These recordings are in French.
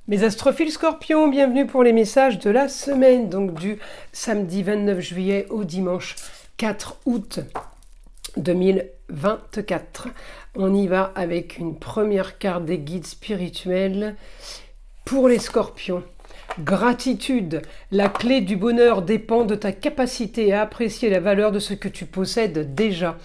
Mes astrophiles scorpions, bienvenue pour les messages de la semaine, donc du samedi 29 juillet au dimanche 4 août 2024. On y va avec une première carte des guides spirituels pour les scorpions. Gratitude. La clé du bonheur dépend de ta capacité à apprécier la valeur de ce que tu possèdes déjà.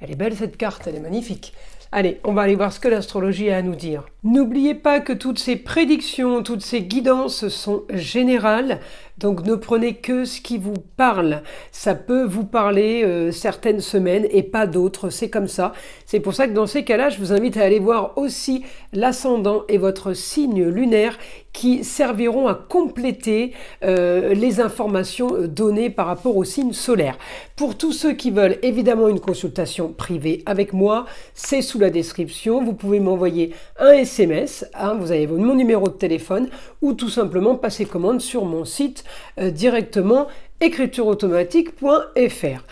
Elle est belle cette carte, elle est magnifique. Allez, on va aller voir ce que l'astrologie a à nous dire. N'oubliez pas que toutes ces prédictions, toutes ces guidances sont générales, donc ne prenez que ce qui vous parle. Ça peut vous parler certaines semaines et pas d'autres, c'est comme ça. C'est pour ça que dans ces cas-là, je vous invite à aller voir aussi l'ascendant et votre signe lunaire qui serviront à compléter les informations données par rapport au signe solaire. Pour tous ceux qui veulent évidemment une consultation privée avec moi, c'est sous la description. Vous pouvez m'envoyer un SMS, vous avez mon numéro de téléphone ou tout simplement passer commande sur mon site directement écritureautomatique.fr.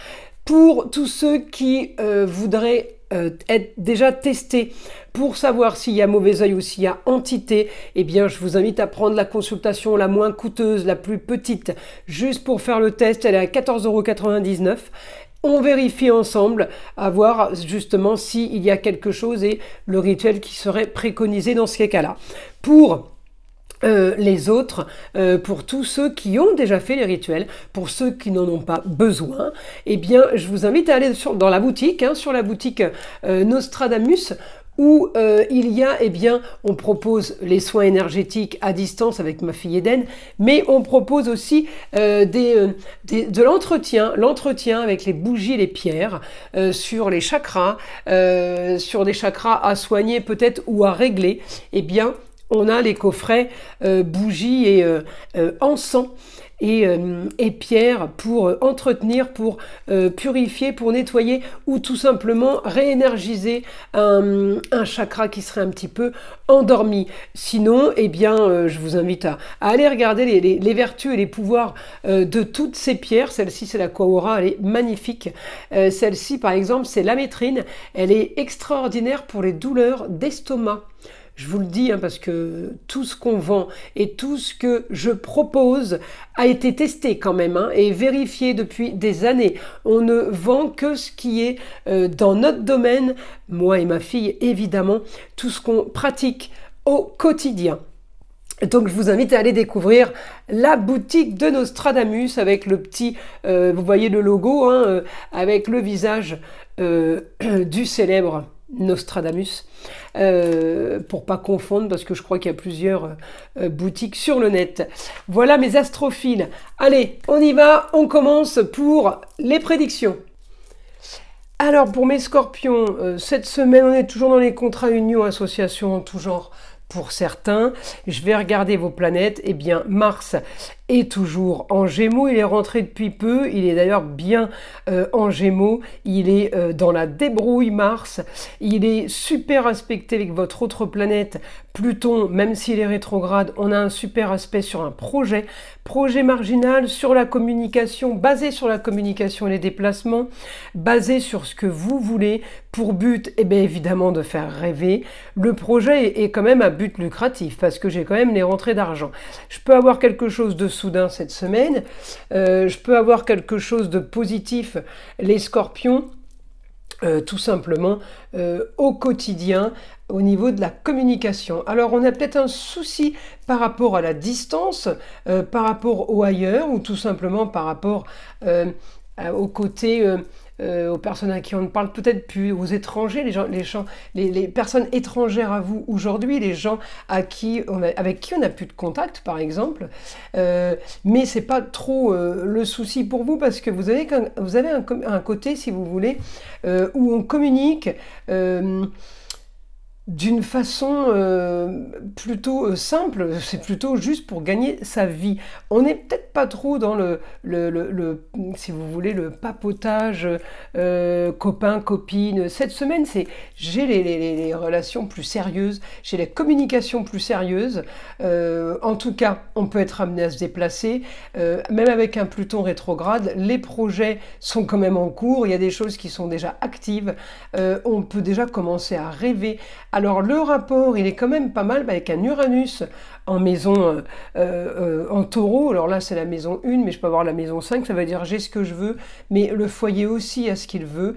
Pour tous ceux qui voudraient être déjà testés pour savoir s'il y a mauvais œil ou s'il y a entité, eh bien je vous invite à prendre la consultation la moins coûteuse, la plus petite, juste pour faire le test. Elle est à 14,99 €. On vérifie ensemble à voir justement s'il y a quelque chose et le rituel qui serait préconisé dans ces cas-là. Pour les autres, pour tous ceux qui ont déjà fait les rituels, pour ceux qui n'en ont pas besoin, eh bien je vous invite à aller dans la boutique, sur la boutique Nostradamus, où il y a, on propose les soins énergétiques à distance avec ma fille Eden, mais on propose aussi de l'entretien avec les bougies et les pierres, sur les chakras, sur des chakras à soigner peut-être ou à régler. Eh bien, on a les coffrets bougies et encens et pierres pour entretenir, pour purifier, pour nettoyer ou tout simplement réénergiser un chakra qui serait un petit peu endormi. Sinon, je vous invite à aller regarder les vertus et les pouvoirs de toutes ces pierres. Celle-ci, c'est la Quahora, elle est magnifique. Celle-ci, par exemple, c'est l'amétrine. Elle est extraordinaire pour les douleurs d'estomac. Je vous le dis, parce que tout ce qu'on vend et tout ce que je propose a été testé quand même et vérifié depuis des années. On ne vend que ce qui est dans notre domaine, moi et ma fille évidemment, tout ce qu'on pratique au quotidien. Donc je vous invite à aller découvrir la boutique de Nostradamus avec le petit, vous voyez le logo, avec le visage du célèbre Nostradamus, pour pas confondre parce que je crois qu'il y a plusieurs boutiques sur le net. Voilà mes astrophiles. Allez, on y va, on commence pour les prédictions. Alors pour mes scorpions, cette semaine on est toujours dans les contrats unions, associations en tout genre. Pour certains, je vais regarder vos planètes. Eh bien, Mars est toujours en Gémeaux. Il est rentré depuis peu. Il est d'ailleurs bien en Gémeaux. Il est dans la débrouille, Mars. Il est super aspecté avec votre autre planète, Pluton. Même s'il est rétrograde, on a un super aspect sur un projet marginal, sur la communication, basé sur la communication et les déplacements, basé sur ce que vous voulez, pour but, évidemment, de faire rêver. Le projet est quand même à but lucratif, parce que j'ai quand même les rentrées d'argent. Je peux avoir quelque chose de soudain cette semaine, je peux avoir quelque chose de positif, les scorpions, tout simplement, au quotidien, au niveau de la communication. Alors on a peut-être un souci par rapport à la distance, par rapport au ailleurs, ou tout simplement par rapport au côté... aux personnes à qui on ne parle peut-être plus, aux étrangers, les personnes étrangères à vous aujourd'hui, les gens avec qui on n'a plus de contact, par exemple. Mais c'est pas trop le souci pour vous, parce que vous avez un côté, si vous voulez, où on communique d'une façon plutôt simple, c'est plutôt juste pour gagner sa vie. On n'est peut-être pas trop dans si vous voulez, le papotage copain, copine. Cette semaine, j'ai les relations plus sérieuses, j'ai les communications plus sérieuses. En tout cas, on peut être amené à se déplacer. Même avec un Pluton rétrograde, les projets sont quand même en cours. Il y a des choses qui sont déjà actives. On peut déjà commencer à rêver, Alors le rapport, il est quand même pas mal avec un Uranus en maison en taureau. Alors là c'est la maison 1, mais je peux avoir la maison 5, ça veut dire j'ai ce que je veux, mais le foyer aussi a ce qu'il veut.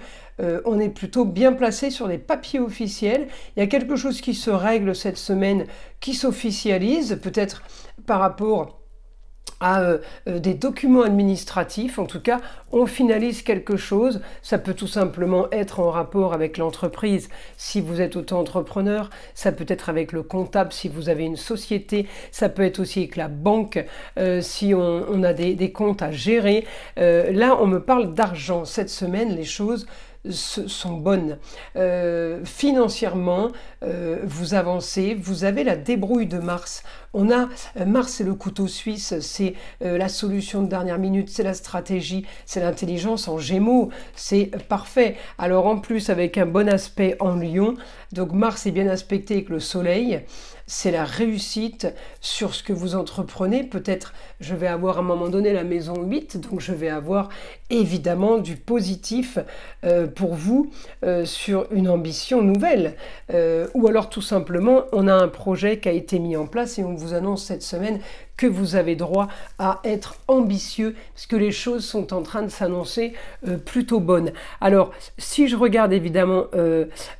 On est plutôt bien placé sur les papiers officiels. Il y a quelque chose qui se règle cette semaine, qui s'officialise, peut-être par rapport à des documents administratifs. En tout cas, on finalise quelque chose. Ça peut tout simplement être en rapport avec l'entreprise si vous êtes auto-entrepreneur, ça peut être avec le comptable si vous avez une société, ça peut être aussi avec la banque si on a des comptes à gérer. Là, on me parle d'argent. Cette semaine, les choses sont bonnes. Financièrement, vous avancez, vous avez la débrouille de Mars. On a Mars, c'est le couteau suisse, c'est la solution de dernière minute, c'est la stratégie, c'est l'intelligence en Gémeaux, c'est parfait. Alors en plus avec un bon aspect en Lion, donc Mars est bien aspecté avec le Soleil, c'est la réussite sur ce que vous entreprenez. Peut-être je vais avoir à un moment donné la maison 8, donc je vais avoir évidemment du positif pour vous sur une ambition nouvelle. Ou alors tout simplement on a un projet qui a été mis en place et on vous annonce cette semaine que vous avez droit à être ambitieux, parce que les choses sont en train de s'annoncer plutôt bonnes. Alors, si je regarde évidemment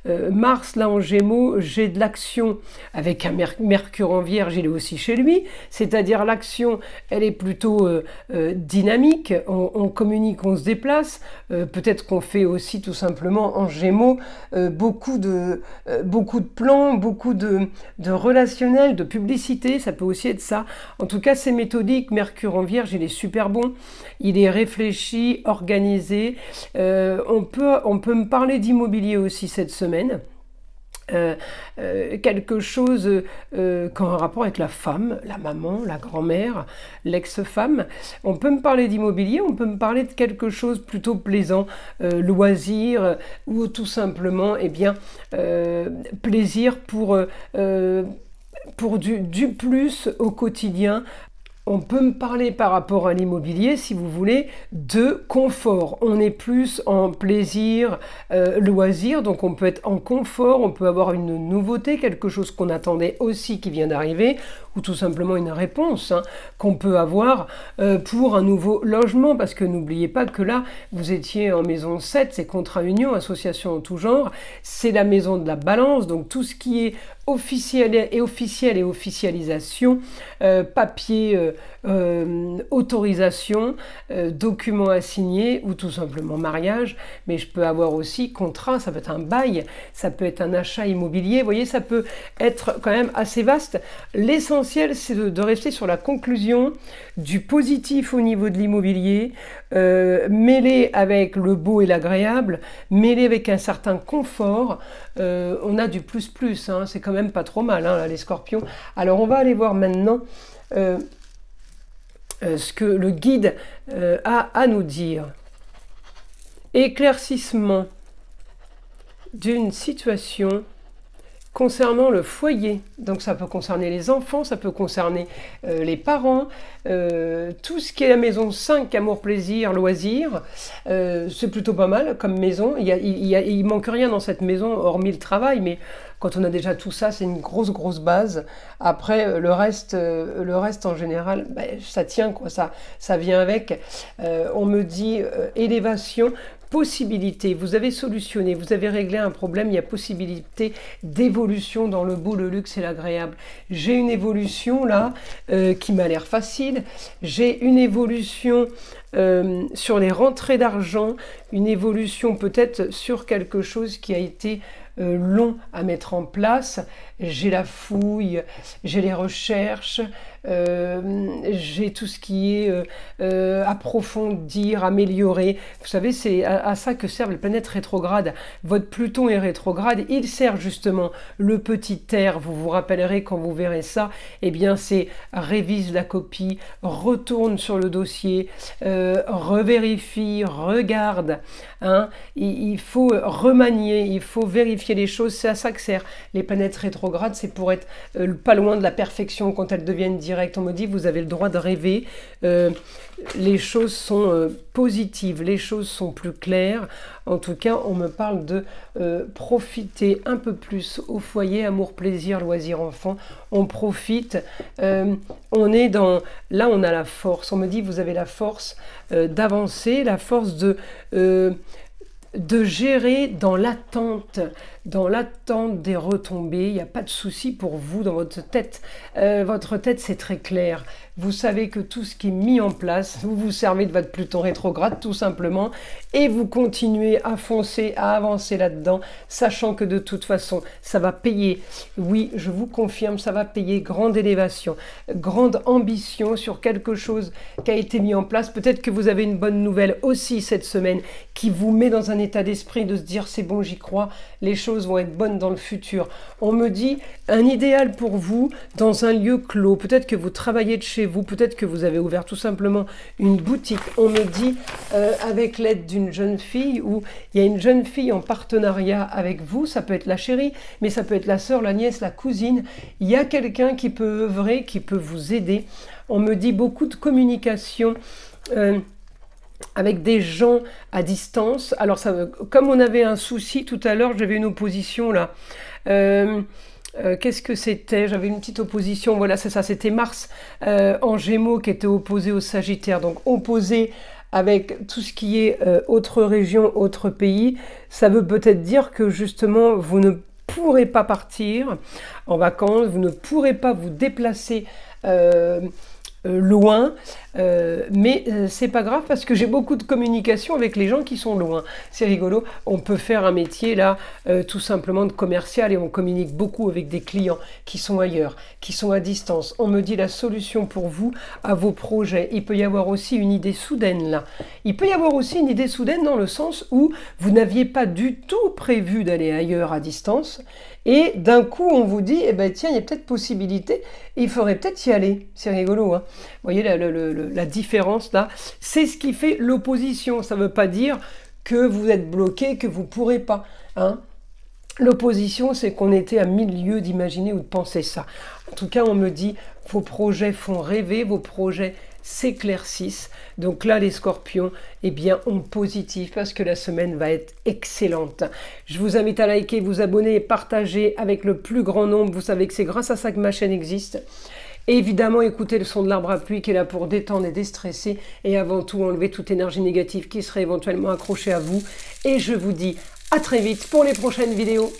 Mars, là en Gémeaux, j'ai de l'action avec un Mercure en Vierge, il est aussi chez lui, c'est-à-dire l'action, elle est plutôt dynamique, on communique, on se déplace, peut-être qu'on fait aussi tout simplement en Gémeaux beaucoup de plans, beaucoup de relationnel, de publicité, ça peut aussi être ça. En tout cas, c'est méthodique. Mercure en Vierge, il est super bon. Il est réfléchi, organisé. On peut me parler d'immobilier aussi cette semaine. Quelque chose qui a un rapport avec la femme, la maman, la grand-mère, l'ex-femme. On peut me parler d'immobilier, on peut me parler de quelque chose plutôt plaisant, loisir, ou tout simplement, eh bien, plaisir pour du plus au quotidien. On peut me parler par rapport à l'immobilier, si vous voulez, de confort. On est plus en plaisir, loisir, donc on peut être en confort, on peut avoir une nouveauté, quelque chose qu'on attendait aussi qui vient d'arriver, ou tout simplement une réponse qu'on peut avoir pour un nouveau logement, parce que n'oubliez pas que là, vous étiez en maison 7, c'est contrat union, association en tout genre, c'est la maison de la balance, donc tout ce qui est officiel et officialisation, papier, autorisation, documents à signer ou tout simplement mariage, mais je peux avoir aussi contrat, ça peut être un bail, ça peut être un achat immobilier, vous voyez, ça peut être quand même assez vaste. L'essentiel, c'est de rester sur la conclusion du positif au niveau de l'immobilier, mêlé avec le beau et l'agréable, mêlé avec un certain confort. On a du plus, hein, c'est quand même pas trop mal, hein, là, les scorpions. Alors on va aller voir maintenant ce que le guide a à nous dire. Éclaircissement d'une situation concernant le foyer. Donc ça peut concerner les enfants, ça peut concerner les parents, tout ce qui est la maison 5, amour, plaisir, loisir, c'est plutôt pas mal comme maison. Il manque rien dans cette maison, hormis le travail, mais quand on a déjà tout ça, c'est une grosse base. Après, le reste en général, ça tient, quoi, ça vient avec. On me dit élévation, possibilité, vous avez solutionné, vous avez réglé un problème, il y a possibilité d'évolution dans le beau, le luxe et l'agréable. J'ai une évolution là qui m'a l'air facile, j'ai une évolution sur les rentrées d'argent, une évolution peut-être sur quelque chose qui a été long à mettre en place. J'ai la fouille, j'ai les recherches, j'ai tout ce qui est approfondir, améliorer. Vous savez, c'est à ça que servent les planètes rétrogrades. Votre Pluton est rétrograde, il sert justement le petit terre, vous vous rappellerez quand vous verrez ça, eh bien c'est révise la copie, retourne sur le dossier, revérifie, regarde, hein. Il faut remanier, il faut vérifier les choses, c'est à ça que sert les planètes rétrogrades, c'est pour être pas loin de la perfection quand elles deviennent directes. On me dit vous avez le droit de rêver, les choses sont positives, les choses sont plus claires. En tout cas, on me parle de profiter un peu plus au foyer, amour, plaisir, loisir, enfant. On profite. On est dans... Là, on a la force. On me dit, vous avez la force d'avancer, la force de gérer dans l'attente des retombées. Il n'y a pas de souci pour vous dans votre tête. Votre tête, c'est très clair. Vous savez que tout ce qui est mis en place, vous vous servez de votre Pluton rétrograde tout simplement et vous continuez à foncer, à avancer là-dedans, sachant que de toute façon, ça va payer. Oui, je vous confirme, ça va payer. Grande élévation, grande ambition sur quelque chose qui a été mis en place. Peut-être que vous avez une bonne nouvelle aussi cette semaine qui vous met dans un état d'esprit de se dire c'est bon, j'y crois, les choses vont être bonnes dans le futur. On me dit un idéal pour vous dans un lieu clos. Peut-être que vous travaillez de chez vous, peut-être que vous avez ouvert tout simplement une boutique. On me dit avec l'aide d'une jeune fille ou il y a une jeune fille en partenariat avec vous. Ça peut être la chérie, mais ça peut être la sœur, la nièce, la cousine. Il y a quelqu'un qui peut œuvrer, qui peut vous aider. On me dit beaucoup de communication avec des gens à distance. Alors, ça, comme on avait un souci tout à l'heure, j'avais une opposition là. Qu'est-ce que c'était? J'avais une petite opposition, voilà, c'est ça, c'était Mars en Gémeaux qui était opposé au Sagittaire. Donc, opposé avec tout ce qui est autre région, autre pays. Ça veut peut-être dire que justement, vous ne pourrez pas partir en vacances, vous ne pourrez pas vous déplacer loin, mais c'est pas grave parce que j'ai beaucoup de communication avec les gens qui sont loin. C'est rigolo, on peut faire un métier là tout simplement de commercial et on communique beaucoup avec des clients qui sont ailleurs, qui sont à distance. On me dit la solution pour vous à vos projets. Il peut y avoir aussi une idée soudaine là. Il peut y avoir aussi une idée soudaine dans le sens où vous n'aviez pas du tout prévu d'aller ailleurs à distance et d'un coup on vous dit eh ben tiens, il y a peut-être possibilité, il faudrait peut-être y aller. C'est rigolo, hein. Vous voyez la différence là, c'est ce qui fait l'opposition. Ça ne veut pas dire que vous êtes bloqué, que vous ne pourrez pas, hein. L'opposition, c'est qu'on était à 1000 lieues d'imaginer ou de penser ça. En tout cas, on me dit, vos projets font rêver, vos projets s'éclaircissent. Donc là, les scorpions, eh bien, on positif parce que la semaine va être excellente. Je vous invite à liker, vous abonner et partager avec le plus grand nombre. Vous savez que c'est grâce à ça que ma chaîne existe. Et évidemment, écoutez le son de l'arbre à pluie qui est là pour détendre et déstresser. Et avant tout, enlever toute énergie négative qui serait éventuellement accrochée à vous. Et je vous dis à très vite pour les prochaines vidéos.